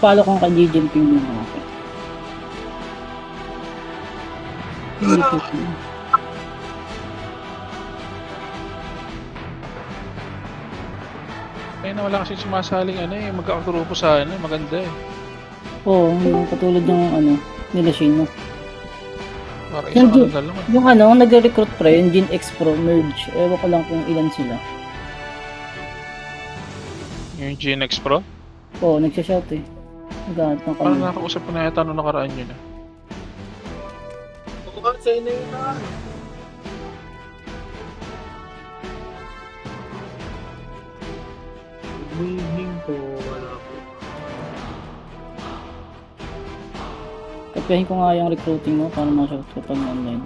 Follow kong kay Jim Ping muna ako. Kaya na wala kasi sumasaling ano eh, magkakagrupo sa ano, maganda eh. Oo, yung katulad yung ano, nila Shino. Para Yung isang ano na lang. Yung ano, nagre-recruit pre, yung Gen X Pro merge. Ewan ko lang kung ilan sila. Yung GNX Pro? Oo, nagsha-shout eh. Naghahanap ng Parang kami. nakausap ko na yata nung nakaraan yun ah. Oo, sa'yo na yun na. Good evening po, wala po. Kapiyahin ko nga yung recruiting mo para ma-shout ko pag online.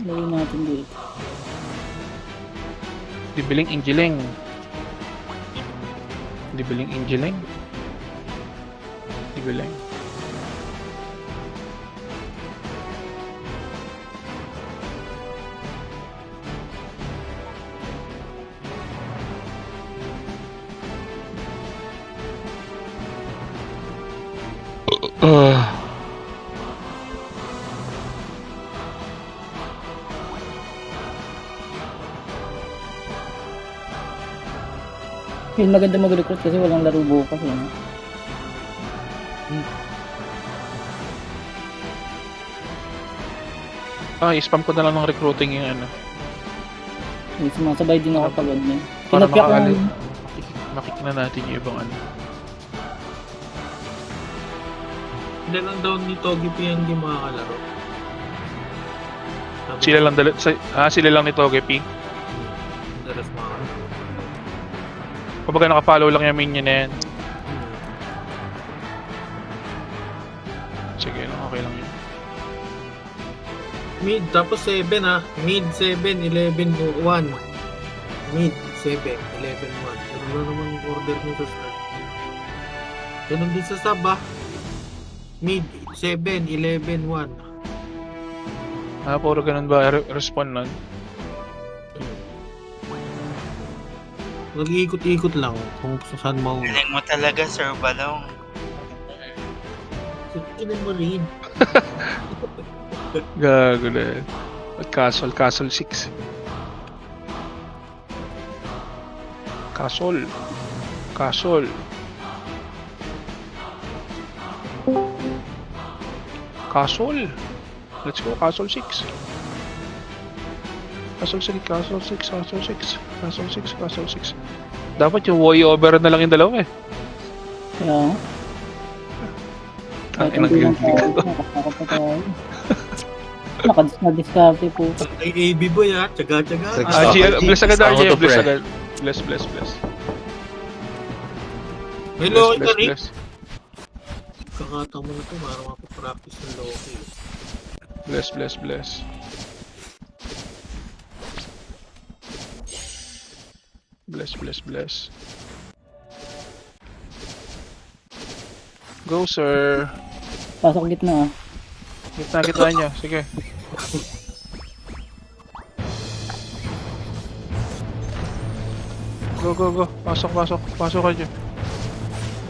Lagyan natin dito. Dibiling Injiling. Dibiling Injiling. Dibiling. Yun, maganda mag-recruit kasi walang laro bukas eh. No? I-spam ko na lang ng recruiting yung ano. Eh, sumasabay din ako pag online. Para Tinapyak ko makaalit. ng... Makik na natin yung ibang ano. Hindi lang daw ni Togi P yung hindi makakalaro. Sila lang sila lang ni Togepi. Dalas makakalaro. Kumbaga naka-follow lang yung minion na yan. Sige, okay lang yun. Mid, tapos 7 ha. Mid 7, 11, 1. Mid 7, 11, 1. Ganun na naman yung order nyo sa start. Ganun din sa sub ha. Mid 7, 11, 1. Puro ganun ba respond nun? Nag-iikot-ikot lang kung saan mauna. Galing mo talaga, Sir Balong. Sige mo rin. Gago na yan. Castle 6. Castle. Let's go, Castle 6. Castle 6. Dapat yung way over na lang yung dalawa eh. Kaya, Ang kahit hindi lang inang tayo, nakakapa tayo. Nakadiskarte po. Ay, AB boy ha. Tsaga-tsaga. Bless agad Ako RJ, to, bless pre. agad. Bless. Hello, Bless. Ikarik. Kakata mo na ito. Para mapapractice ng Loki. Bless. Bless. Go, sir. Pasok gitna ah. Gitna niya. Sige. Go. Pasok ka dyan.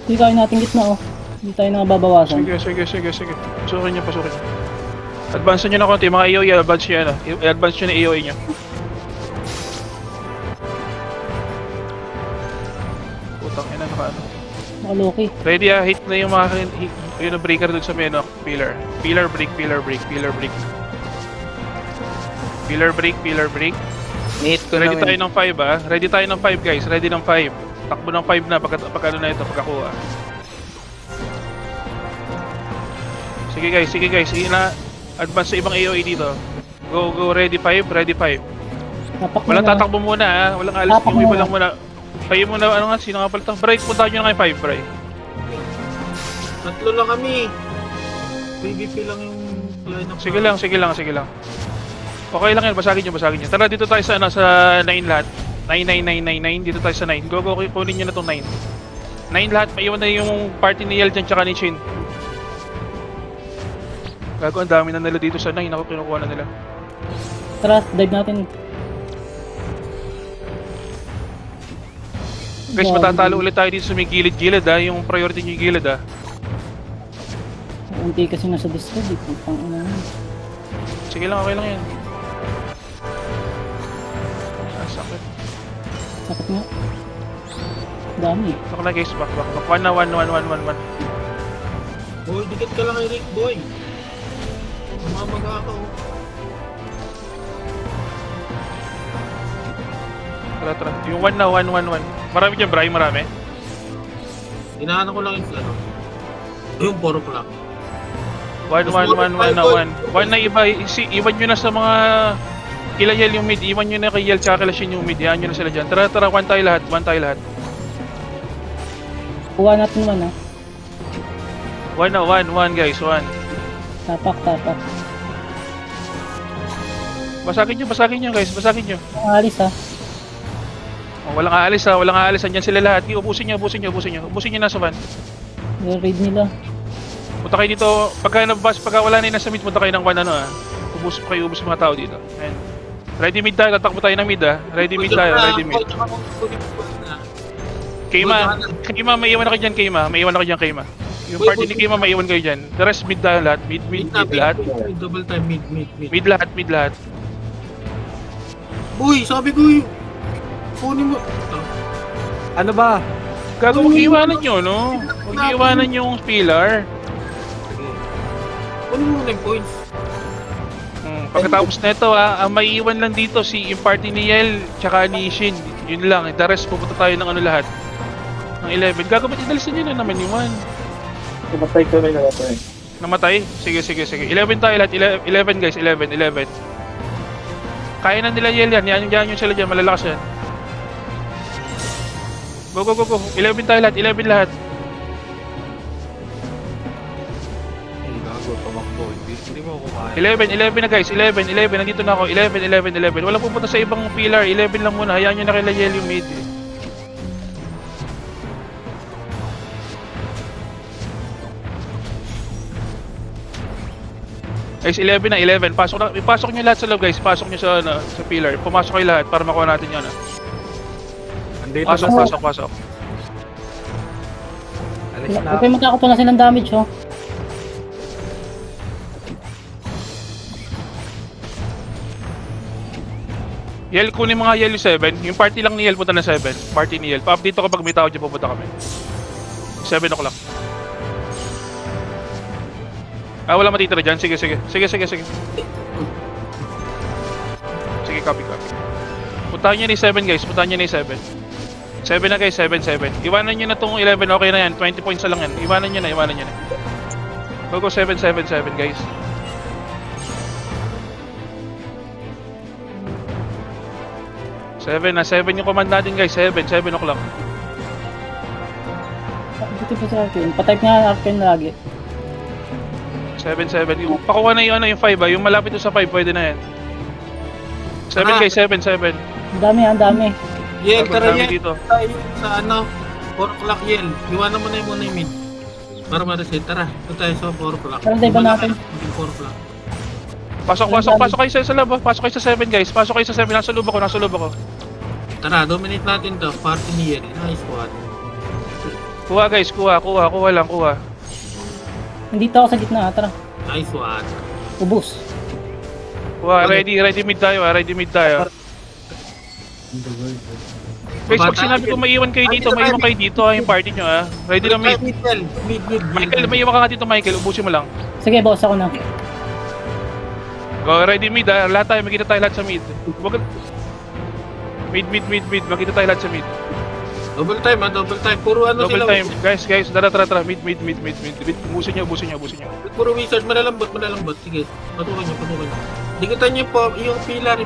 Hindi kaya natin gitna oh. Hindi tayo nakababawasan. Sige. Pasukin niya. Advance nyo na konti. Mga AOE, advance nyo na. I-advance nyo na AOE nyo. Putang ina, naka ano. Nakaloki. Ready hit na yung mga yung breaker dun sa meno. Pillar break. Meet ko Ready naman. tayo ng 5 Ready tayo ng 5 guys. Ready ng 5. Takbo ng 5 na pag ano na ito, pagkakuha. Sige guys. Sige na. Advance sa ibang AOE dito. Go. Ready 5. Tapak Walang muna. tatakbo muna Walang alis. Tapak Yung iba muna. lang muna. Kayo muna, ano nga, sino nga pala ito? Break, punta nyo na kayo 5, break. Tatlo lang kami. PvP lang yung line-up. Sige lang. Okay lang yan, basagin nyo. Tara, dito tayo sa 9 lahat. 9. Dito tayo sa 9. Go, kunin nyo na itong 9. 9 lahat, maiwan na yung party ni Yel dyan tsaka ni Shin. Gago, ang dami na nila dito sa 9. Ako, kinukuha na nila. Tara, dive natin. Guys, Grabe. matatalo ulit tayo dito sa may gilid-gilid ha. Yung priority nyo yung gilid ha. Unti kasi nasa discord eh. Putang ina na. Sige lang, okay lang yan. Ah, sakit. Sakit nga. Dami. Back na guys, back. 1 na, 1. Boy, dikit ka lang kay Rick, boy. Mamaga ka, oh. Tara. Yung 1 na, 1. Marami dyan, Bray, marami. Inaano ko lang yung ano. Yung 4 o'clock. 1 na iba, iwan nyo na sa mga kila Yel yung mid, iwan nyo na kay Yel tsaka kila Shin yung mid, yan nyo na sila dyan. Tara, 1 tayo lahat. Kuha natin man ha. 1 na, 1 guys, 1. Tapak. Basagin nyo guys, basagin nyo. Ang alis ha. Oh, walang aalis, andyan sila lahat. Ubusin nyo nasa van. Raid nila. Punta kayo dito, pagka wala na yung nasa mid, punta kayo ng 1 ano ah. Ubus mga tao dito. Ayan. Ready mid tayo, tatakbo tayo ng mid ah. Ready mid. Keima, may iwan ako dyan, Keima. Yung party ni Keima, may iwan kayo dyan. The rest mid tayo lahat, mid lahat. Double time, mid. Mid lahat. Uy, sabi ko yung... Kunin mo. Ano ba? Gago, huwag iiwanan nyo, no? Huwag iiwanan yung pillar. Kunin mo muna yung points. Pagkatapos na ito, ang maiiwan lang dito yung party ni Yel, tsaka ni Shin. Yun lang, the rest pupunta tayo ng ano lahat. Ng 11. Gago, ba't idalisan nyo na naman yung 1? Namatay? Sige. 11 tayo lahat. 11 guys, 11. Kaya na nila Yel yan. Yan yung sila dyan. Malalakas yan. Go. 11 tayo lahat. 11 lahat. Ay, gago, tumakbo. Hindi mo kumain. 11 na guys. 11. Nandito na ako. 11. Walang pupunta sa ibang pillar. 11 lang muna. Hayaan nyo na kila Yel yung mid. Guys, 11 na, 11. Pasok nyo lahat sa loob, guys. Pasok nyo sa pillar. Pumasok kayo lahat para makuha natin yun. Andito Pasok. Alis na. Okay, magkakato na silang damage oh. Yel, kunin mga Yel yung 7. Yung party lang ni Yel, punta na 7. Party ni Yel. Pa-update ako pag may tao dyan, pupunta kami. 7 o'clock. Wala matitira dyan. Sige. Sige, copy. Puntahan nyo na yung 7 guys. 7 na guys, 7. Iwanan nyo na tong 11. Okay na yan. 20 points na lang yan. Iwanan nyo na. Go, 7 guys. Seven yung command natin guys. 7 o'clock. Dito pa sa Arcane. Patype nga Arcane lagi. 7. Yung pakuha na yung 5 yung malapit sa 5, pwede na yan. 7 guys, 7. Ang dami. Yel, tara Dami Yel. dito. Tayo sa 4 o'clock Yel. Iwanan mo na yung mid. Para ma-reset. Tara, ito tayo sa 4 o'clock. Tara, dive natin. 4 o'clock. Pasok kayo sa loob. Pasok kayo sa 7 guys. Pasok kayo sa 7. Nasa loob ako. Tara, dominate natin to. Party ni Yel. Nice one. Kuha guys, kuha lang. Nandito ako sa gitna. Tara. Nice one. Ubus. Kuha, ready mid tayo. Guys, pag sinabi ko maiwan kayo dito, yung party nyo Ready na mid. Mid. Michael, may iwan ka nga dito Michael, ubusin mo lang. Sige, boss ako na. Go, ready mid lahat tayo, magkita tayo lahat sa mid. Mid, magkita tayo lahat sa mid. Double time. Puro Double sila. time, guys, tara, mid. Ubusin nyo. Puro wizard, malalambot. Sige, patukan nyo. Dikitan nyo po yung pillar.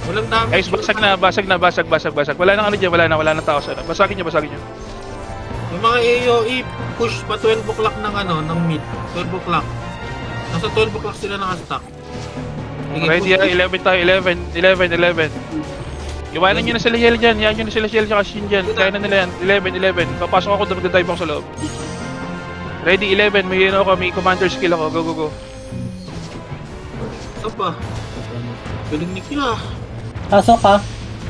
Walang damage. Guys, basag na. Wala nang ano dyan, wala nang tao sa Basagin nyo. Yung mga AOE, push pa 12 o'clock ng mid. 12 o'clock. Nasa 12 o'clock sila nakastack. Sige, Ready, push. 11 tayo, 11. Iwanan nyo na sila Yel dyan, yan nyo na sila Yel tsaka Shin dyan. Kaya na nila yan, 11. Papasok ako, mag-dive ako sa loob. Ready, 11, may commander skill ako, go. Saba. Galing ni Kila. Pasok ka.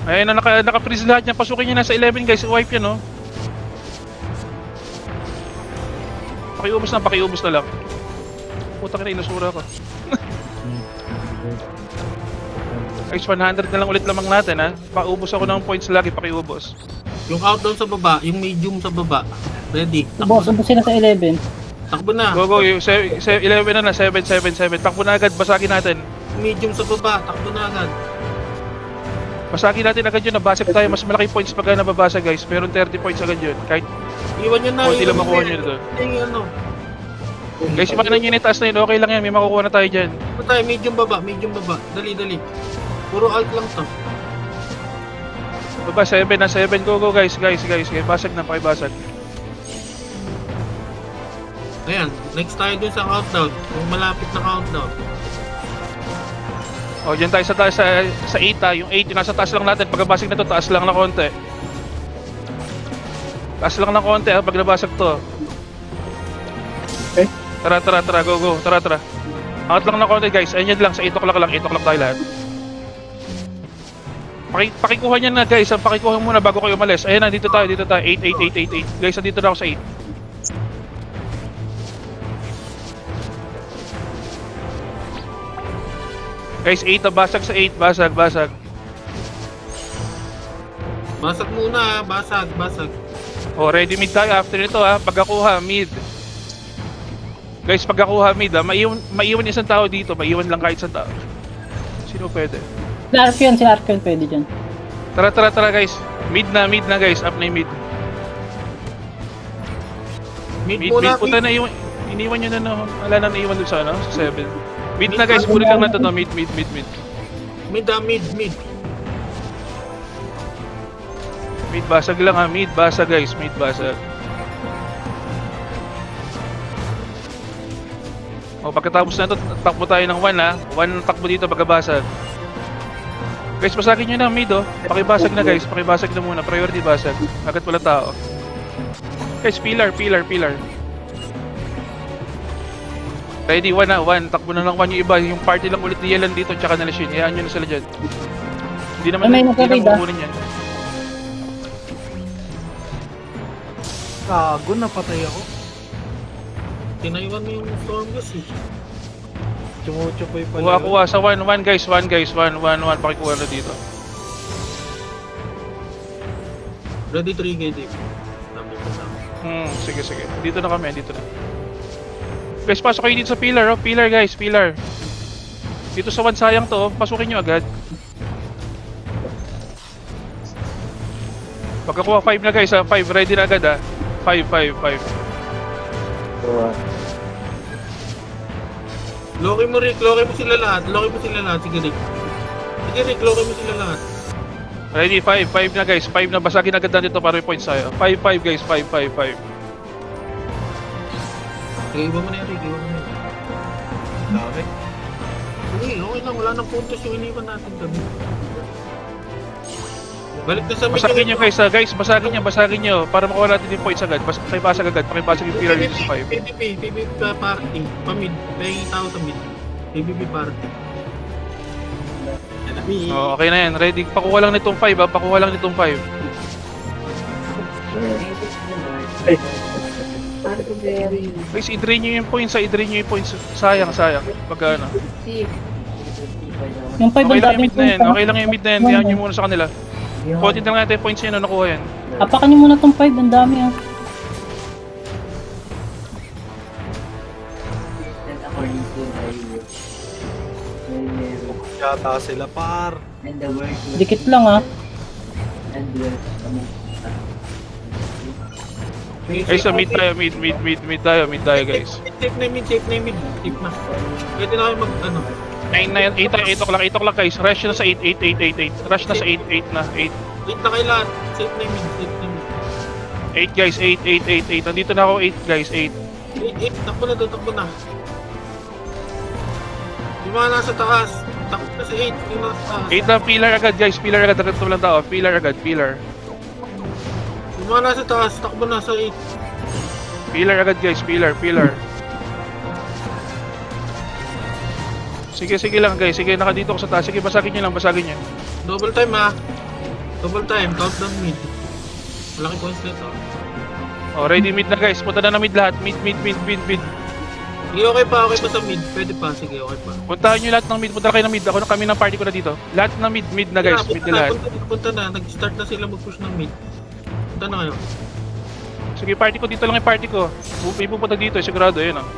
Ayun na, naka-freeze lahat yan. Pasukin nyo na sa 11 guys. Wipe yan, no? Pakiubos na lang. Putang ina, inusura ko. Guys, 100 na lang ulit lamang natin, ha? Paubos ako ng points lagi, pakiubos. Yung countdown sa baba, yung medium sa baba. Ready. Ubos sila sa 11. Takbo na. Go, 11 na, 7. Takbo na agad, basagin natin. Medium sa baba, takbo na agad. Basagin natin agad yun, nabasag tayo. Mas malaki points pagka nababasag, guys. Meron 30 points agad yun. Kahit Iwan nyo na. konti lang iwan makuha na. nyo doon. Yung ano. Guys, ipakinan nyo na yung taas na yun. Okay lang yan, may makukuha na tayo dyan. Ano tayo? Medium baba. Dali. Puro alt lang to. Baba, 7 na, 7. Go, guys. Basag na, pakibasag. Ayan, next tayo dun sa countdown. Yung malapit na countdown. O, dyan tayo sa taas, sa 8 ha. Yung 8, yung nasa taas lang natin. Pag nabasag na to, taas lang na konti. Taas lang na konti ha, pag nabasag to. Okay. Tara, go. Tara. Angat lang na konti guys. Ayun yan lang, sa 8 o'clock lang. 8 o'clock tayo lahat. Pakikuha niyan na guys. Pakikuha muna bago kayo umalis. Ayan na, dito tayo. 8. Guys, nandito na ako sa 8. Guys, 8 na basag sa 8. Basag. Basag muna, basag. O, ready mid tayo after nito ha. Pagkakuha, mid. Guys, pagkakuha mid ha. Maiwan isang tao dito. Maiwan lang kahit isang tao. Sino pwede? Sila Arkion pwede dyan. Tara guys. Mid na guys. Up na yung mid. Mid Mid, muna, puta na iwan. Iniwan nyo na no. Wala na naiwan dun sa ano, sa 7. Mid na guys, puli lang na to no. Mid. Mid. Mid basag lang ha. Mid basag guys. O pagkatapos na to, takbo tayo ng 1 ha. 1 takbo dito pagkabasag. Guys, basagin nyo na mid oh. Pakibasag na guys. Pakibasag na muna. Priority basag. Agad wala tao. Guys, pillar. Ready, 1 na, 1. Takbo na lang 1 yung iba. Yung party lang ulit ni Yelan dito, tsaka na Lashin. Hayaan nyo na sila dyan. Hindi naman May hindi nagka-raid, lang kukunin yan. Gago, napatay ako. Tinaiwan mo yung storm gas eh. Chumuchupoy pala. Kuha sa 1 guys. 1. Pakikuha na dito. Ready 3 gate eh. Sige. Dito na kami, dito na. Guys, pasok kayo dito sa pillar, oh. Pillar guys. Dito sa 1 sayang to, oh. Pasukin nyo agad. Pagkakuha 5 na guys, 5. Ready na agad, 5. Loki mo Rick, loki mo sila lahat. Sige Rick, loki mo sila lahat. Ready, 5 na guys. 5 na, basagin agad na dito para may points tayo. 5 guys, 5. Sige, iba mo na yan Rick, Dami. Hindi, okay lang, wala nang puntos yung iniwan natin doon. Balik na sa mid. Basagin nyo guys, basagin nyo. Para makuha natin yung points agad. Pakibasag agad, pakibasag yung pillar dito sa 5. PvP party. Pamid, pahingin tao sa mid. PvP party. Oh, okay na yan. Ready. Pakuha lang nitong 5 ha. Guys, i-drain nyo yung points. Sayang. Pagka ano. Yung 5 Okay ang lang yung daming mid na yan. points. Okay lang yung mid na yan. Kaya nyo muna sa kanila. Konti na lang natin yung points nyo na nakuha yan. Apakan nyo muna tong 5, ang dami ah. Yata sila par. Dikit lang ah. Guys, mid tayo guys. Safe na yung mid. Safe na. Pwede na kayo mag, 8 o'clock guys. Rush na sa 8. Rush na sa 8 na. 8 wait na kayo lahat. Safe na yung mid. 8 guys, 8. Nandito na ako 8 guys, 8. 8, takbo na. Yung mga nasa taas, takbo na sa 8. Yung nasa taas. 8 na, pillar agad guys, Tagatlo lang tao, pillar. Yung mga nasa taas, takbo na sa 8. Pillar agad guys, pillar. Sige, sige lang guys. Sige, nakadito ko sa taas. Sige, basagin nyo lang, basagin nyo. Double time ha. Double time. Countdown mid. Malaki points na ito. Oh, ready mid na guys. Punta na mid lahat. Mid. Sige, okay pa sa mid. Pwede pa. Sige, okay pa. Puntahan nyo lahat ng mid. Punta kayo ng mid. Ako na kami ng party ko na dito. Lahat ng mid na guys. Mid na lahat. Punta na. Nag-start na sila mag-push ng mid. Punta na kayo. Sige, party ko. Dito lang yung party ko. May pupunta dito. Sigurado. Ayun oh.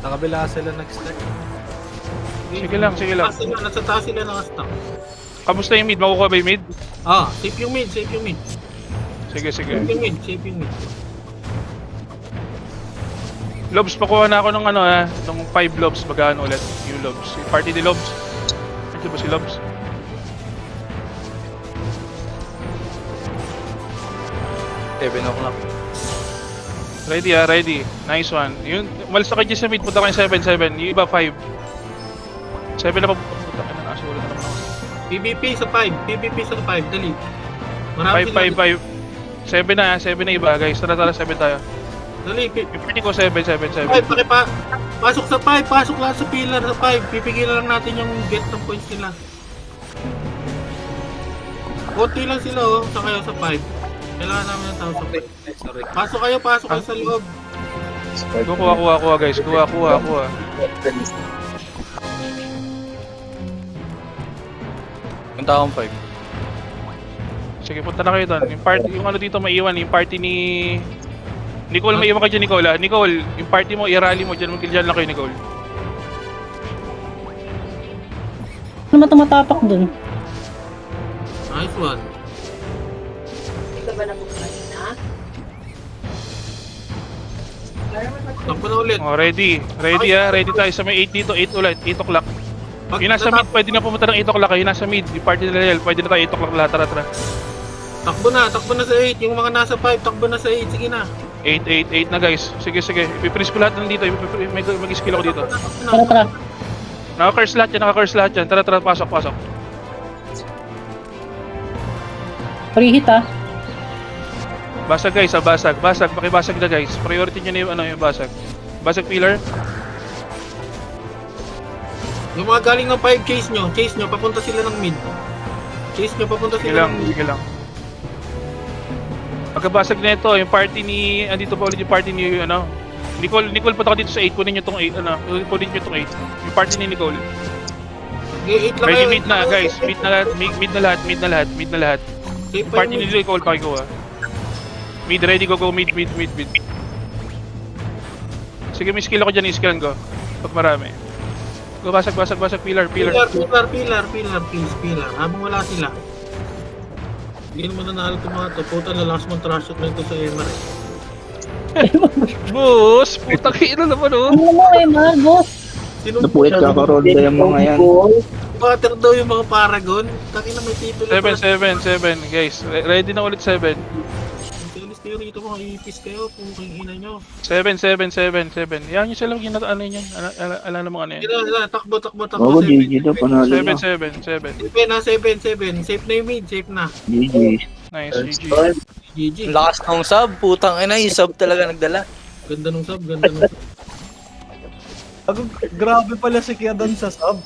Sa kabila sila nag-start. Sige lang, sige lang. Nasa taas sila naka-stack. Kamusta yung mid? Makukuha ba yung mid? Safe yung mid. Sige. Safe yung mid. Lobs, pakuha na ako ng ng 5 lobs. Magkano ulit yung lobs? Yung party ni lobs. Ito ba si lobs? Seven o'clock. Ready ready. Nice one. Yun, umalis na kayo dyan sa mid. Punta kayo 7. Yung iba 5. 7 na pa. Punta kayo na. Wala na naman ako. PvP sa 5. Dali. Marami 5. 7 na iba guys. Tara 7 tayo. Dali. Yung party ko 7. 5, pasok sa 5, pasok lahat sa pillar sa 5. Pipigilan lang natin yung get ng points nila. Konti lang sila sa kayo sa 5. Kailangan namin ng tao sa 5. Sorry. Pasok kayo sa loob. Kuha guys. Kuha. Yung taong 5. Sige, punta na kayo doon. Yung party, yung dito maiwan, yung party ni Nicole, maiwan ka dyan, Nicole. Nicole, yung party mo, i-rally mo dyan, magkilyan lang kayo, Nicole. Ano naman tumatapak dun? Nice one. Takbo na ulit. Oh, ready tayo sa may 8 dito, 8 ulit, 8 o'clock. Yung nasa mid, pwede na pumunta ng 8 o'clock, yung nasa mid, yung party nila, pwede na tayo 8 o'clock lahat, tara. Takbo na sa 8. Yung mga nasa 5, takbo na sa 8. Sige na. 8 na guys, sige, ipipris ko lahat nandito, mag-skill ako dito. Tara. Naka-curse lahat yan, tara, pasok. Free hit ah. Basag guys, basag, pakibasag na guys, priority nyo na yung basag. Basag pillar. Yung mga galing ng 5, chase nyo, papunta sila ng mid. Sige lang. Pagkabasag na ito, yung party ni, andito pa ulit yung party ni, Nicole punta ka dito sa 8, kunin nyo tong 8, kunin nyo tong 8. Yung party ni Nicole. Okay, 8 lang Ready kayo. mid na guys, mid na lahat. Safe Yung pa party yung ni mid. Nicole, pakikuha. Mid, ready, go, mid. Sige, may skill ako dyan, i-skillan ko. Pag marami. Go, basag, pillar. Pillar, please, pillar. Habang wala sila. Hindi naman nanalo itong mga to. Puta na last mong trash shot na ito sa MR. Boss, putang ina naman Ano mo MR, boss? Napulit kakaroon na yung mga yan. Water daw yung mga Paragon. Taki na may titulo. 7, guys. Ready na ulit 7. Telis kayo rito mga ipis kayo. Puking ina nyo. 7. Yan yung sila yung ano yan. Alam namang ano yan. Sila, takbo. Oo, GG daw, panalo na. 7. Safe na, 7. Safe na yung mid, safe na. GG. Nice, GG. GG. Lakas ng sub, putang ina, yung sub talaga nagdala. Ganda nung sub. Grabe pala si Kiadan sa sub.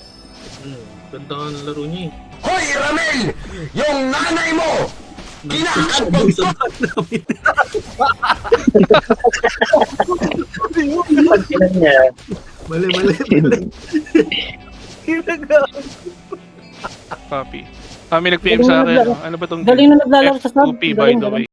Ganda nga ng laro niya eh. Hoy, Ramel! Yung nanay mo! Kinakatbog sa bag namin. Mali. Copy. May nag-PM sa akin. Ano ba tong Galing na naglalaro sa sub. F2P by the way.